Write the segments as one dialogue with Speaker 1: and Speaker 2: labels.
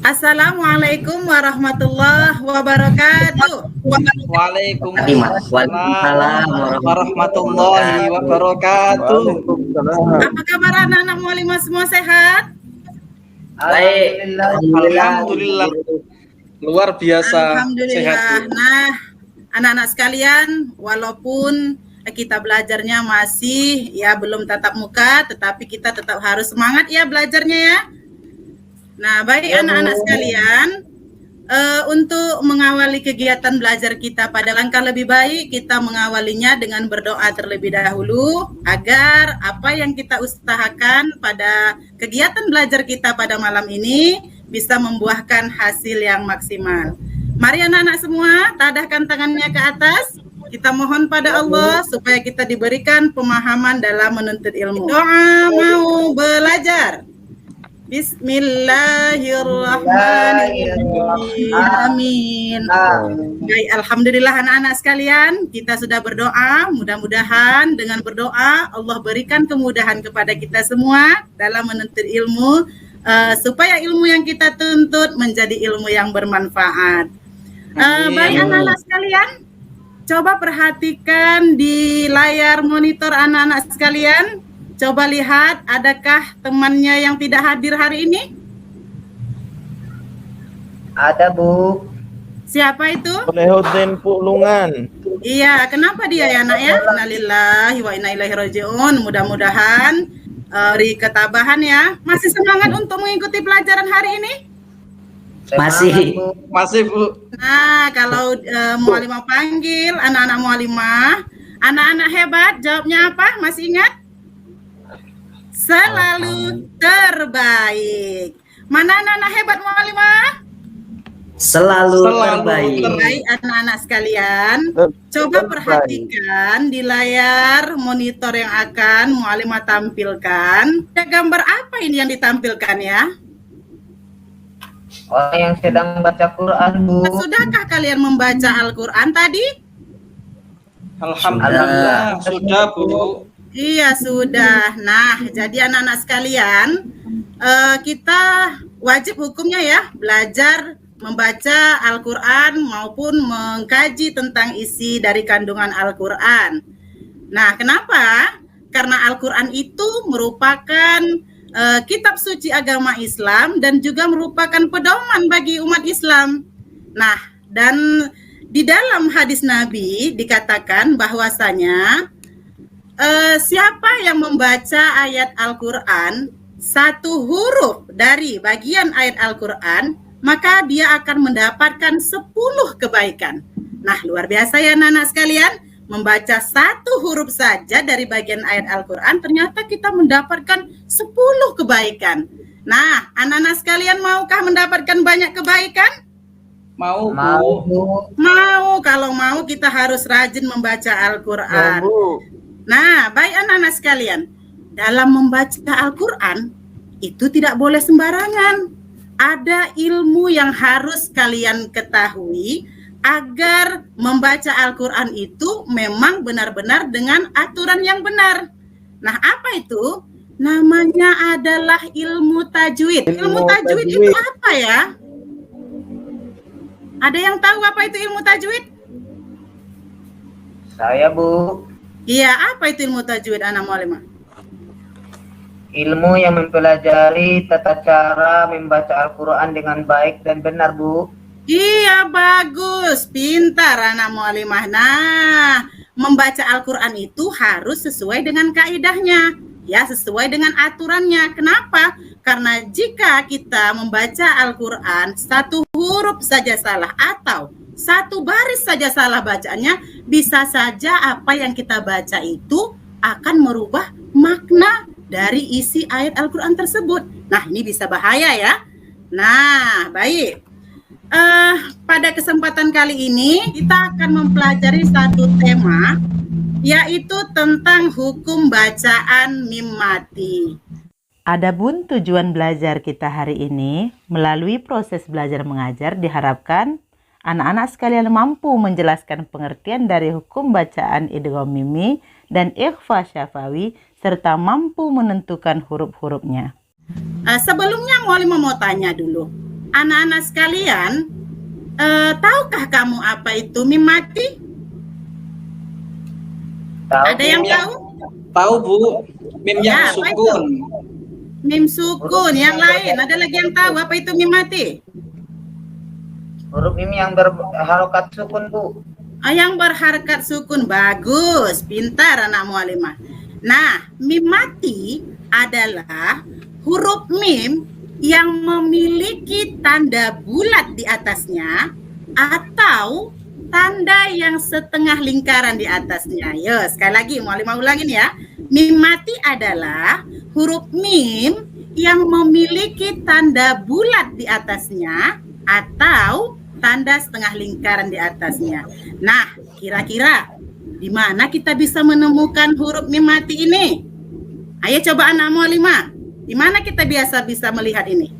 Speaker 1: Assalamualaikum warahmatullahi wabarakatuh.
Speaker 2: Waalaikumsalam warahmatullahi wabarakatuh.
Speaker 1: Apa kabar anak-anak mualimah semua, sehat?
Speaker 2: Baik,
Speaker 3: Alhamdulillah. Luar biasa
Speaker 1: Alhamdulillah.
Speaker 3: sehat, Bu.
Speaker 1: Nah, anak-anak sekalian, walaupun kita belajarnya masih ya belum tatap muka, tetapi kita tetap harus semangat ya belajarnya ya. Nah, baik anak-anak sekalian, untuk mengawali kegiatan belajar kita pada langkah lebih baik, kita mengawalinya dengan berdoa terlebih dahulu agar apa yang kita usahakan pada kegiatan belajar kita pada malam ini bisa membuahkan hasil yang maksimal. Mari anak-anak semua, tadahkan tangannya ke atas. Kita mohon pada Allah supaya kita diberikan pemahaman dalam menuntut ilmu. Doa mau belajar. Bismillahirrahmanirrahim. Amin. Baik, alhamdulillah anak-anak sekalian, kita sudah berdoa. Mudah-mudahan dengan berdoa Allah berikan kemudahan kepada kita semua dalam menuntut ilmu, supaya ilmu yang kita tuntut menjadi ilmu yang bermanfaat. Baik anak-anak sekalian, coba perhatikan di layar monitor anak-anak sekalian. Coba lihat, adakah temannya yang tidak hadir hari ini?
Speaker 4: Ada, Bu.
Speaker 1: Siapa itu?
Speaker 5: Solehudin Pulungan.
Speaker 1: Iya, kenapa dia ya nak ya? Innalillahi wa inna ilaihi raji'un. Mudah-mudahan beri ketabahan ya. Masih semangat untuk mengikuti pelajaran hari ini?
Speaker 2: masih Bu.
Speaker 1: Nah, kalau mualimah panggil anak-anak mualimah, anak-anak hebat, jawabnya apa? Masih ingat? Selalu terbaik. Mana anak-anak hebat mualimah?
Speaker 2: Selalu terbaik.
Speaker 1: Baik anak-anak sekalian, coba perhatikan di layar monitor yang akan mualimah tampilkan. Ada gambar apa ini yang ditampilkan ya?
Speaker 4: Orang yang sedang baca Quran, Bu.
Speaker 1: Sudahkah kalian membaca Al-Quran tadi?
Speaker 3: Alhamdulillah sudah, Bu.
Speaker 1: Iya sudah. Nah, jadi anak-anak sekalian, kita wajib hukumnya ya belajar membaca Al-Quran maupun mengkaji tentang isi dari kandungan Al-Quran. Nah, kenapa? Karena Al-Quran itu merupakan kitab suci agama Islam dan juga merupakan pedoman bagi umat Islam. Nah, dan di dalam hadis Nabi dikatakan bahwasanya siapa yang membaca ayat Al-Quran, satu huruf dari bagian ayat Al-Quran, maka dia akan mendapatkan 10 kebaikan. Nah, luar biasa ya anak-anak sekalian, membaca satu huruf saja dari bagian ayat Al-Quran, ternyata kita mendapatkan 10 kebaikan. Nah, anak-anak sekalian maukah mendapatkan banyak kebaikan?
Speaker 3: Mau, Bu.
Speaker 1: Mau, kalau mau kita harus rajin membaca Al-Quran. Nah, baik anak-anak sekalian, dalam membaca Al-Quran itu tidak boleh sembarangan. Ada ilmu yang harus kalian ketahui agar membaca Al-Quran itu memang benar-benar dengan aturan yang benar. Nah, apa itu? Namanya adalah ilmu tajwid. Ilmu tajwid itu apa ya? Ada yang tahu apa itu ilmu tajwid?
Speaker 4: Saya, Bu.
Speaker 1: Iya, apa itu ilmu tajwid anak mualimah?
Speaker 4: Ilmu yang mempelajari tata cara membaca Al-Quran dengan baik dan benar, Bu.
Speaker 1: Iya, bagus. Pintar anak mualimah. Nah, membaca Al-Quran itu harus sesuai dengan kaidahnya. Ya, sesuai dengan aturannya. Kenapa? Karena jika kita membaca Al-Quran, satu huruf saja salah atau satu baris saja salah bacaannya, bisa saja apa yang kita baca itu akan merubah makna dari isi ayat Al-Quran tersebut. Nah, ini bisa bahaya ya. Nah, baik. Pada kesempatan kali ini kita akan mempelajari satu tema, yaitu tentang hukum bacaan mim mati.
Speaker 6: Adapun tujuan belajar kita hari ini, melalui proses belajar mengajar diharapkan anak-anak sekalian mampu menjelaskan pengertian dari hukum bacaan idgham mimi dan ikhfa syafawi serta mampu menentukan huruf-hurufnya.
Speaker 1: Sebelumnya mualimah mau tanya dulu. Anak-anak sekalian, tahukah kamu apa itu mim mati?
Speaker 4: Tahu,
Speaker 1: Ada yang
Speaker 3: Mim yang-
Speaker 1: tahu?
Speaker 3: Tahu Bu, mim yang
Speaker 1: Ya, apa
Speaker 3: sukun.
Speaker 1: Mim sukun. Yang lain, ada lagi yang tahu apa itu mim mati?
Speaker 4: huruf mim yang berharokat sukun, Bu.
Speaker 1: Yang berharakat sukun. Bagus, pintar anak mualimah. Nah, mim mati adalah huruf mim yang memiliki tanda bulat di atasnya atau tanda yang setengah lingkaran di atasnya. Yo, sekali lagi mualimah ulangin ya. Mim mati adalah huruf mim yang memiliki tanda bulat di atasnya atau tanda setengah lingkaran di atasnya. Nah, kira-kira di mana kita bisa menemukan huruf mim mati ini? Ayo coba anak mualimah. Di mana kita biasa bisa melihat ini?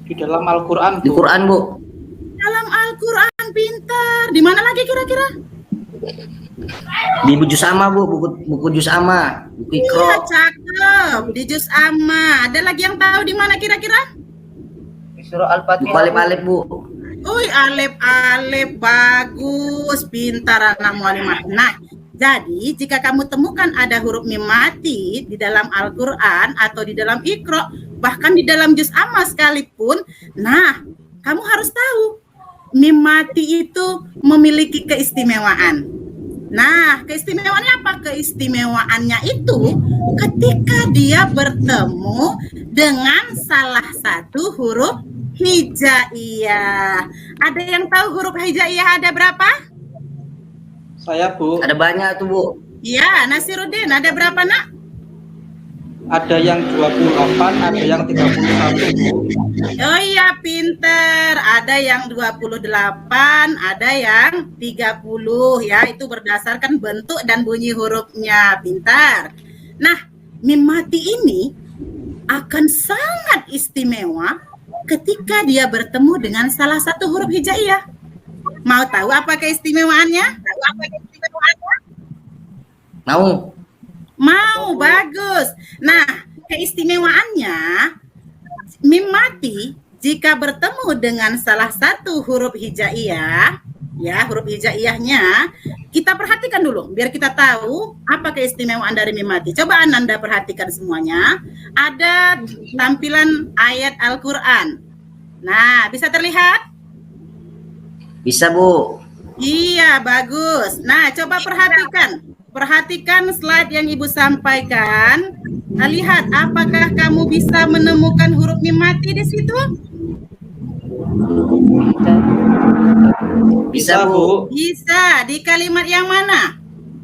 Speaker 3: Di dalam Al-Quran
Speaker 2: Di
Speaker 3: Bu.
Speaker 2: Quran, Bu.
Speaker 1: Dalam Al-Quran, pintar. Di mana lagi kira-kira?
Speaker 2: Di juz amma, Bu. Buku juz amma. Buku
Speaker 1: Iya,
Speaker 2: Iqra.
Speaker 1: cakep. Di juz amma. Ada lagi yang tahu di mana kira-kira?
Speaker 4: Di surah
Speaker 2: Buku
Speaker 4: Al-Fatihah, Bu.
Speaker 2: alif-alif, Bu.
Speaker 1: Uy, alif-alif. Bagus. Pintar anak mualimah. Nah, jadi jika kamu temukan ada huruf mim mati di dalam Al-Quran atau di dalam Iqra, bahkan di dalam juz amma sekalipun, nah, kamu harus tahu mim mati itu memiliki keistimewaan. Nah, keistimewaannya apa? Keistimewaannya itu ketika dia bertemu dengan salah satu huruf hijaiyah. Ada yang tahu huruf hijaiyah ada berapa?
Speaker 3: Saya Bu,
Speaker 2: Ada banyak tuh, Bu.
Speaker 1: Iya, Nasiruddin, ada berapa nak?
Speaker 3: ada yang 28, ada yang 31 Bu.
Speaker 1: Oh iya, pinter. Ada yang 28, ada yang 30 ya. Itu berdasarkan bentuk dan bunyi hurufnya. Pintar. Nah, mim mati ini akan sangat istimewa ketika dia bertemu dengan salah satu huruf hijaiyah. Mau tahu apa keistimewaannya?
Speaker 2: Mau?
Speaker 1: Mau, bagus. Nah, keistimewaannya mim mati jika bertemu dengan salah satu huruf hijaiyah, ya, huruf hijaiyahnya, kita perhatikan dulu biar kita tahu apa keistimewaan dari mim mati. Coba Ananda perhatikan semuanya. Ada tampilan ayat Al-Qur'an. Nah, bisa terlihat?
Speaker 2: Bisa, Bu.
Speaker 1: Iya, bagus. Nah, coba perhatikan. Perhatikan slide yang Ibu sampaikan. Nah, lihat, apakah kamu bisa menemukan huruf mim mati di situ?
Speaker 2: Bisa, Bu.
Speaker 1: Bisa. Di kalimat yang mana?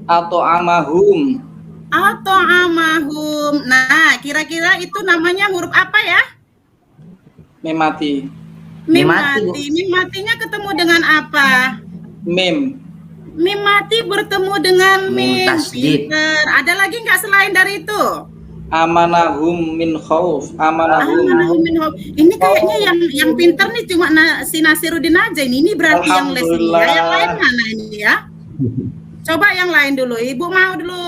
Speaker 3: Atau amahum.
Speaker 1: Atau amahum. Nah, kira-kira itu namanya huruf apa ya?
Speaker 3: Mim mati.
Speaker 1: Mim
Speaker 2: Mim mati, Bu.
Speaker 1: mati. Mim matinya ketemu dengan apa?
Speaker 3: Mim.
Speaker 1: Mim mati bertemu dengan
Speaker 2: Mim
Speaker 1: mim.
Speaker 2: tasdid.
Speaker 1: Pinter. Ada lagi nggak selain dari itu?
Speaker 3: Amanahum min khauf. Amanahum.
Speaker 1: Ini kayaknya yang pinter nih cuma si Nasiruddin aja ini. Ini berarti yang les ini.
Speaker 3: Alhamdulillah.
Speaker 1: Ya, yang lain mana ini ya? Coba yang lain dulu. Ibu mau dulu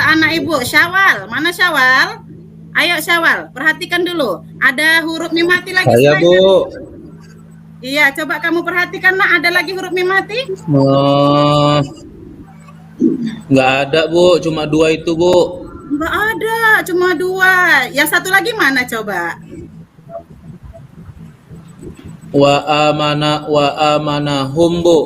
Speaker 1: anak Ibu. Syawal. Mana Syawal? Ayo Syawal. Perhatikan dulu. Ada huruf mim mati lagi.
Speaker 5: Saya,
Speaker 1: selain
Speaker 5: Bu.
Speaker 1: itu? Iya, coba kamu perhatikan nak. Ada lagi huruf mim mati?
Speaker 5: Nggak ada, Bu. Cuma 2 itu, Bu.
Speaker 1: Enggak ada, cuma 2. Yang satu lagi mana coba?
Speaker 5: Wa amanahum, Bu.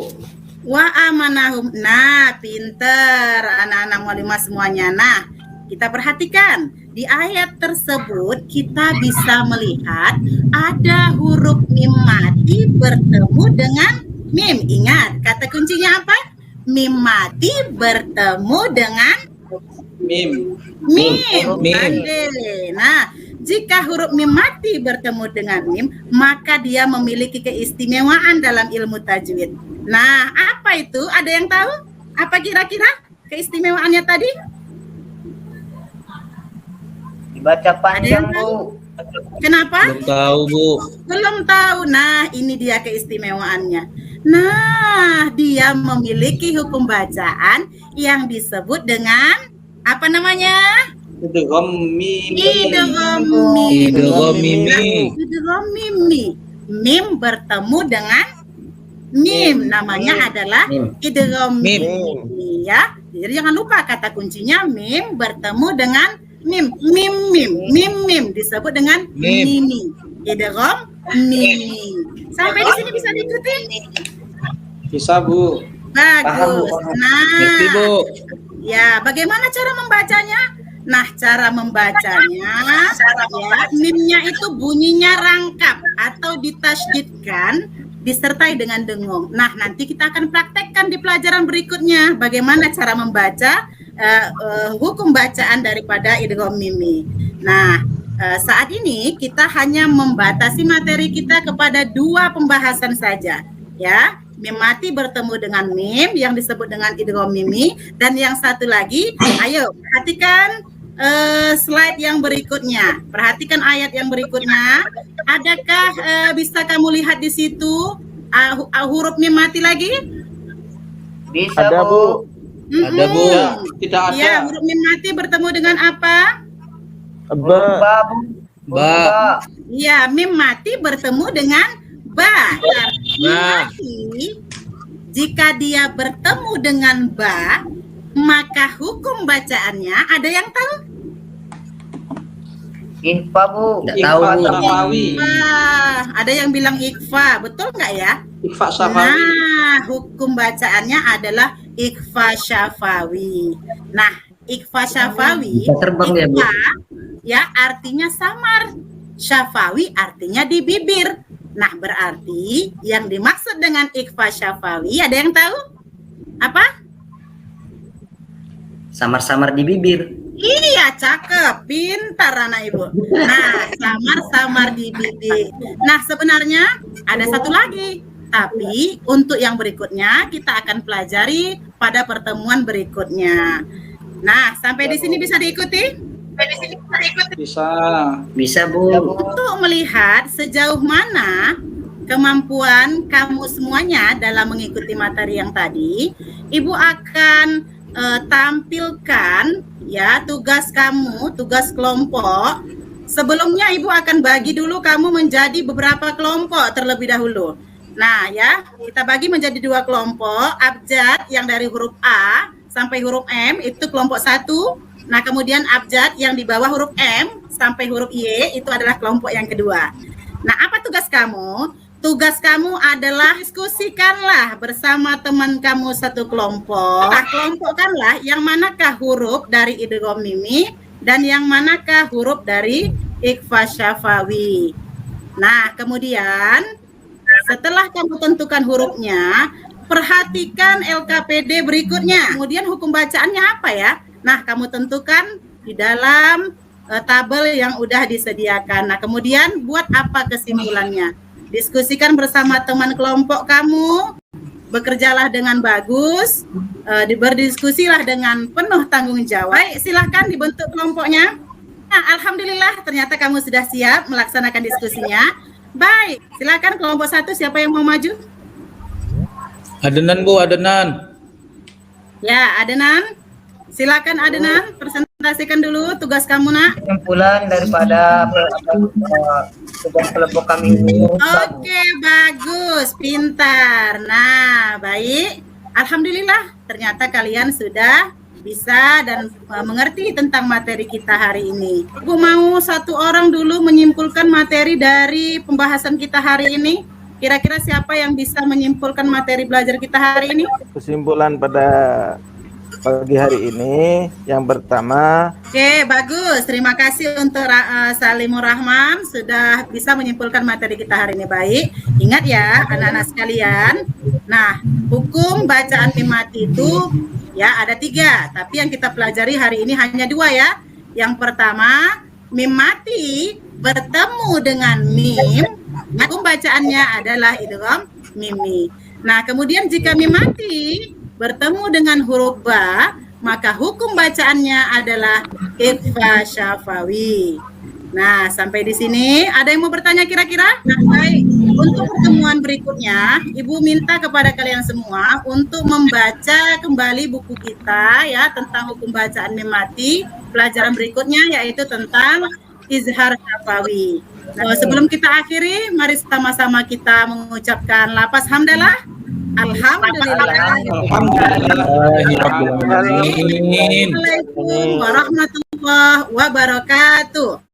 Speaker 1: Wa amanahum. Nah, pinter anak-anak mualimah semuanya. Nah, kita perhatikan di ayat tersebut kita bisa melihat ada huruf mim mati bertemu dengan mim. Ingat, kata kuncinya apa? Mim mati bertemu dengan
Speaker 3: Mim.
Speaker 1: mim.
Speaker 5: Mim.
Speaker 1: Pandai. Nah, jika huruf mim mati bertemu dengan mim, maka dia memiliki keistimewaan dalam ilmu tajwid. Nah, apa itu? Ada yang tahu? Apa kira-kira keistimewaannya tadi?
Speaker 4: Dibaca panjang,
Speaker 1: Ada yang
Speaker 4: Bu.
Speaker 1: Kenapa?
Speaker 5: Belum tahu, Bu.
Speaker 1: Belum tahu. Nah, ini dia keistimewaannya. Nah, dia memiliki hukum bacaan yang disebut dengan apa namanya?
Speaker 3: Idgham mim.
Speaker 1: Idgham
Speaker 5: Idgham
Speaker 1: mim.
Speaker 5: mimi.
Speaker 1: Idgham mimi. mim bertemu dengan mim, namanya adalah idgham mim, ya. Jadi jangan lupa kata kuncinya mim bertemu dengan mim, mim disebut dengan mimi, idgham mimi. Sampai di sini bisa diikuti?
Speaker 3: Bisa, Bu.
Speaker 1: Bagus.
Speaker 5: Ngerti,
Speaker 1: Nah,
Speaker 5: Bu.
Speaker 1: ya, bagaimana cara membacanya? Nah, cara membacanya, ya, mimnya itu bunyinya rangkap atau ditasydidkan, disertai dengan dengung. Nah, nanti kita akan praktekkan di pelajaran berikutnya bagaimana cara membaca hukum bacaan daripada idgham mimi. Nah, saat ini kita hanya membatasi materi kita kepada 2 pembahasan saja, ya. Mim mati bertemu dengan mim yang disebut dengan idgham mimi, dan yang satu lagi, ayo perhatikan slide yang berikutnya. Perhatikan ayat yang berikutnya. Adakah bisa kamu lihat di situ huruf mim mati lagi?
Speaker 4: Bisa,
Speaker 7: Ada, Bu.
Speaker 5: Ada, Bu.
Speaker 3: Tidak ada.
Speaker 1: Ya, huruf mim mati bertemu dengan apa?
Speaker 7: Ba.
Speaker 5: Ba.
Speaker 1: Ya, mim mati bertemu dengan ba. Mim
Speaker 5: Ba.
Speaker 1: mati, jika dia bertemu dengan ba, maka hukum bacaannya ada yang tahu?
Speaker 4: Ikhfa, Bu.
Speaker 2: Nggak tahu,
Speaker 3: Ikhfa
Speaker 2: Bu.
Speaker 3: syafawi.
Speaker 1: Ada yang bilang ikhfa, betul nggak ya?
Speaker 3: Ikhfa syafawi.
Speaker 1: Nah, hukum bacaannya adalah ikhfa syafawi. Nah, ikhfa syafawi,
Speaker 2: Bisa terbang ya, Bu?
Speaker 1: ikhfa, ya artinya samar. Syafawi artinya di bibir. Nah, berarti yang dimaksud dengan ikhfa syafawi, ada yang tahu? Apa?
Speaker 2: Samar-samar di bibir.
Speaker 1: Iya, cakep, pintar anak ibu. Nah, samar-samar di bibir. Nah, sebenarnya ada satu lagi, tapi untuk yang berikutnya kita akan pelajari pada pertemuan berikutnya. Nah, sampai di sini bisa diikuti?
Speaker 3: Bisa.
Speaker 2: Bisa, Bu.
Speaker 1: Untuk melihat sejauh mana kemampuan kamu semuanya dalam mengikuti materi yang tadi, Ibu akan tampilkan ya tugas kamu, tugas kelompok. Sebelumnya Ibu akan bagi dulu kamu menjadi beberapa kelompok terlebih dahulu. Nah, ya, kita bagi menjadi 2 kelompok. Abjad yang dari huruf A sampai huruf M itu kelompok 1. Nah, kemudian abjad yang di bawah huruf M sampai huruf Y itu adalah kelompok yang kedua. Nah, apa tugas kamu? Tugas kamu adalah diskusikanlah bersama teman kamu satu kelompok. Nah, kelompokkanlah yang manakah huruf dari idgham mimi dan yang manakah huruf dari ikhfa syafawi. Nah, kemudian setelah kamu tentukan hurufnya, perhatikan LKPD berikutnya. Kemudian hukum bacaannya apa ya? Nah, kamu tentukan di dalam tabel yang udah disediakan. Nah, kemudian buat apa kesimpulannya? Diskusikan bersama teman kelompok kamu, bekerjalah dengan bagus, berdiskusilah dengan penuh tanggung jawab. Baik, silahkan dibentuk kelompoknya. Nah, alhamdulillah ternyata kamu sudah siap melaksanakan diskusinya. Baik, silakan kelompok 1, siapa yang mau maju?
Speaker 5: Adenan, Bu, Adenan.
Speaker 1: Ya, Adenan. Silakan Adenan, presentasikan dulu tugas kamu, Nak.
Speaker 4: Kesimpulan daripada tugas kelompok kami ini.
Speaker 1: Oke, bagus, pintar. Nah, baik. Alhamdulillah, ternyata kalian sudah bisa dan mengerti tentang materi kita hari ini. Ibu mau 1 orang dulu menyimpulkan materi dari pembahasan kita hari ini. Kira-kira siapa yang bisa menyimpulkan materi belajar kita hari ini?
Speaker 7: Kesimpulan pada pagi hari ini yang pertama,
Speaker 1: Oke, bagus. Terima kasih untuk Salimur Rahman sudah bisa menyimpulkan materi kita hari ini. Baik, ingat ya anak-anak sekalian. Nah, hukum bacaan mim mati itu ya ada 3, tapi yang kita pelajari hari ini hanya 2 ya. Yang pertama, mim mati bertemu dengan mim, hukum bacaannya adalah idgham mimi. Nah, kemudian jika mim mati bertemu dengan huruf ba, maka hukum bacaannya adalah ikhfa syafawi. Nah, sampai di sini ada yang mau bertanya kira-kira? Nah, baik. Untuk pertemuan berikutnya, Ibu minta kepada kalian semua untuk membaca kembali buku kita ya tentang hukum bacaan mim mati. Pelajaran berikutnya yaitu tentang izhar syafawi. Sebelum kita akhiri, mari sama-sama kita mengucapkan lafaz hamdalah. Alhamdulillah.
Speaker 5: Alhamdulillah.
Speaker 1: Assalamualaikum warahmatullahi wabarakatuh.